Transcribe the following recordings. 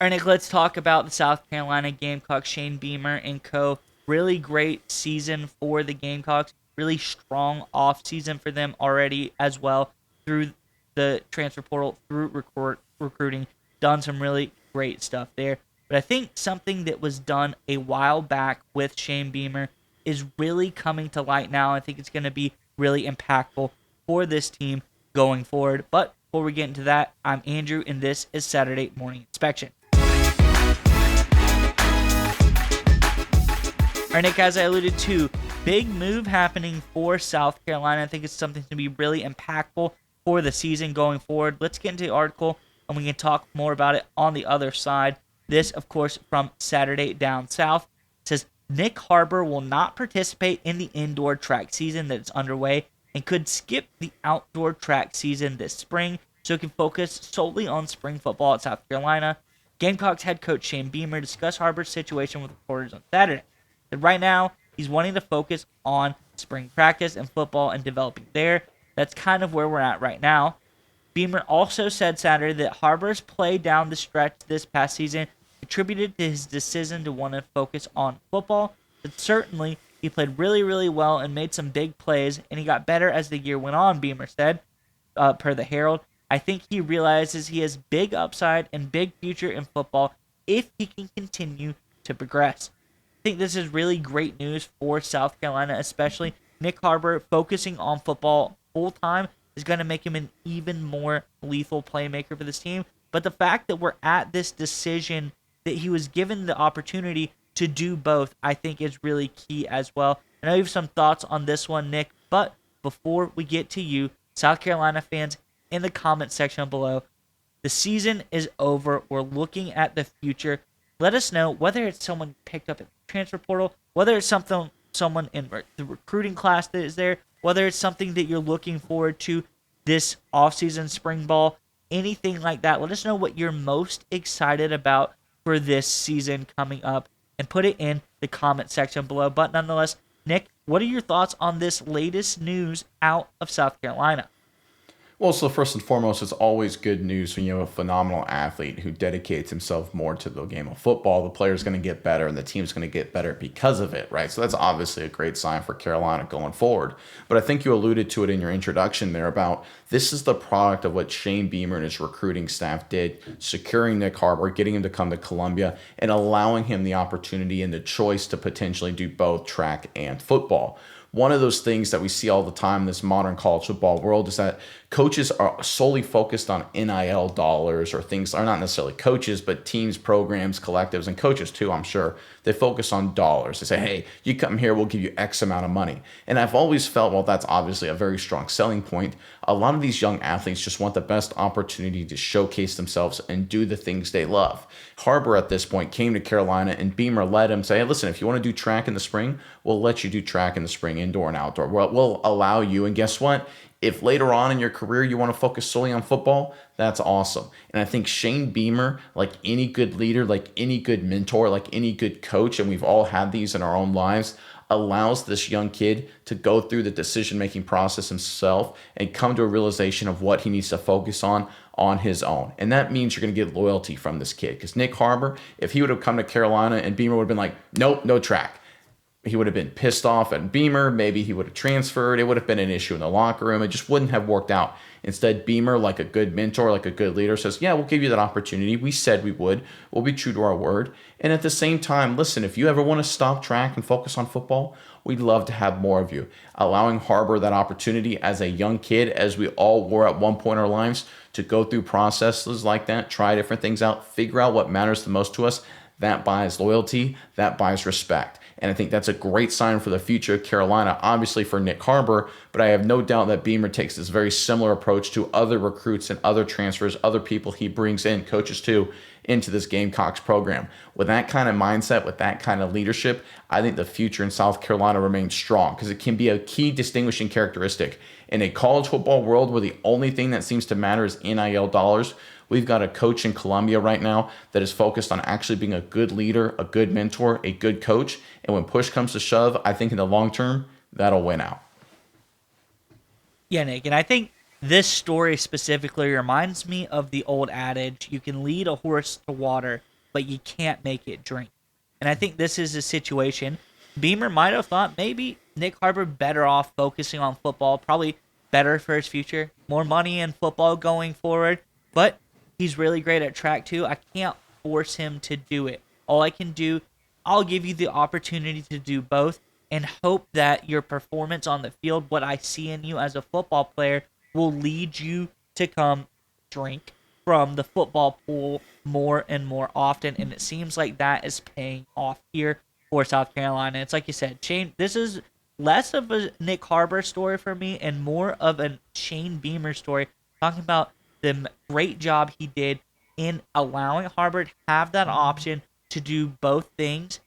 All right, Nick, let's talk about the South Carolina Gamecocks, Shane Beamer and co. Really great season for the Gamecocks. Really strong off season for them already as well through the transfer portal, through recruiting. Done some really great stuff there. But I think something that was done a while back with Shane Beamer is really coming to light now. I think it's going to be really impactful for this team going forward. But before we get into that, I'm Andrew, and this is Saturday Morning Inspection. All right, Nick, as I alluded to, big move happening for South Carolina. I think it's something to be really impactful for the season going forward. Let's get into the article, and we can talk more about it on the other side. This, of course, from Saturday Down South. It says, Nick Harbor will not participate in the indoor track season that is underway and could skip the outdoor track season this spring so he can focus solely on spring football at South Carolina. Gamecocks head coach Shane Beamer discussed Harbor's situation with reporters on Saturday. Right now, he's wanting to focus on spring practice and football and developing there. That's kind of where we're at right now. Beamer also said Saturday that Harbor's play down the stretch this past season contributed to his decision to want to focus on football, but certainly he played really, really well and made some big plays, and he got better as the year went on, Beamer said, per the Herald. I think he realizes he has big upside and big future in football if he can continue to progress. I think this is really great news for South Carolina, especially Nick Harbor focusing on football full-time is going to make him an even more lethal playmaker for this team. But the fact that we're at this decision that he was given the opportunity to do both, I think is really key as well. And I have some thoughts on this one, Nick, but before we get to you, South Carolina fans, in the comment section below, the season is over. We're looking at the future. Let us know whether it's someone picked up in the transfer portal, whether it's someone in the recruiting class that is there, whether it's something that you're looking forward to this offseason, spring ball, anything like that. Let us know what you're most excited about for this season coming up and put it in the comment section below. But nonetheless, Nick, what are your thoughts on this latest news out of South Carolina? Well, so first and foremost, it's always good news when you have a phenomenal athlete who dedicates himself more to the game of football. The player's going to get better and the team's going to get better because of it, right? So that's obviously a great sign for Carolina going forward. But I think you alluded to it in your introduction there about this is the product of what Shane Beamer and his recruiting staff did, securing Nick Harbor, getting him to come to Columbia, and allowing him the opportunity and the choice to potentially do both track and football. One of those things that we see all the time in this modern college football world is that coaches are solely focused on NIL dollars or things, are not necessarily coaches, but teams, programs, collectives, and coaches too, I'm sure. They focus on dollars. They say, hey, you come here, we'll give you X amount of money. And I've always felt, well, that's obviously a very strong selling point. A lot of these young athletes just want the best opportunity to showcase themselves and do the things they love. Harbor at this point came to Carolina and Beamer let him say, hey, listen, if you want to do track in the spring, we'll let you do track in the spring, indoor and outdoor. We'll allow you. And guess what? If later on in your career you want to focus solely on football, that's awesome. And I think Shane Beamer, like any good leader, like any good mentor, like any good coach, and we've all had these in our own lives, allows this young kid to go through the decision-making process himself and come to a realization of what he needs to focus on his own. And that means you're going to get loyalty from this kid. Because Nick Harbor, if he would have come to Carolina and Beamer would have been like, nope, no track, he would have been pissed off at Beamer. Maybe he would have transferred. It would have been an issue in the locker room. It just wouldn't have worked out. Instead, Beamer, like a good mentor, like a good leader, says, yeah, we'll give you that opportunity. We said we would. We'll be true to our word. And at the same time, listen, if you ever want to stop track and focus on football, we'd love to have more of you. Allowing Harbor that opportunity as a young kid, as we all were at one point in our lives, to go through processes like that, try different things out, figure out what matters the most to us, that buys loyalty, that buys respect. And I think that's a great sign for the future of Carolina, obviously for Nick Harbor, but I have no doubt that Beamer takes this very similar approach to other recruits and other transfers, other people he brings in, coaches too, into this Gamecocks program. With that kind of mindset, with that kind of leadership, I think the future in South Carolina remains strong because it can be a key distinguishing characteristic. In a college football world where the only thing that seems to matter is NIL dollars, we've got a coach in Columbia right now that is focused on actually being a good leader, a good mentor, a good coach. And when push comes to shove, I think in the long term, that'll win out. Yeah, Nick, and I think this story specifically reminds me of the old adage, you can lead a horse to water, but you can't make it drink. And I think this is a situation Beamer might have thought maybe Nick Harbor better off focusing on football, probably better for his future, more money in football going forward. But he's really great at track too. I can't force him to do it. All I can do, I'll give you the opportunity to do both and hope that your performance on the field, what I see in you as a football player, will lead you to come drink from the football pool more and more often. And it seems like that is paying off here for South Carolina. It's like you said, Shane, this is less of a Nick Harbor story for me and more of a Shane Beamer story, talking about the great job he did in allowing Harbor to have that option to do both things,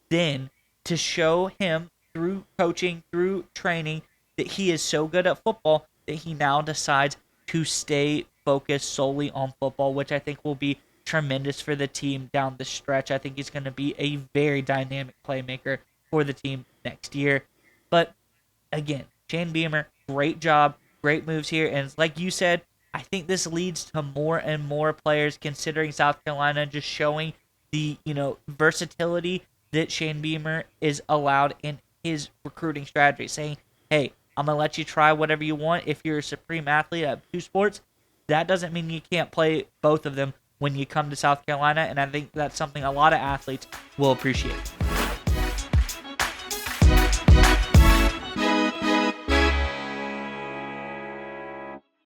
then to show him through coaching, through training, that he is so good at football that he now decides to stay focused solely on football, which I think will be tremendous for the team down the stretch. I think he's going to be a very dynamic playmaker for the team next year. But again, Shane Beamer, great job, great moves here. And like you said, I think this leads to more and more players considering South Carolina, just showing the, versatility that Shane Beamer is allowed in his recruiting strategy, saying, hey, I'm going to let you try whatever you want. If you're a supreme athlete at two sports, that doesn't mean you can't play both of them when you come to South Carolina, and I think that's something a lot of athletes will appreciate.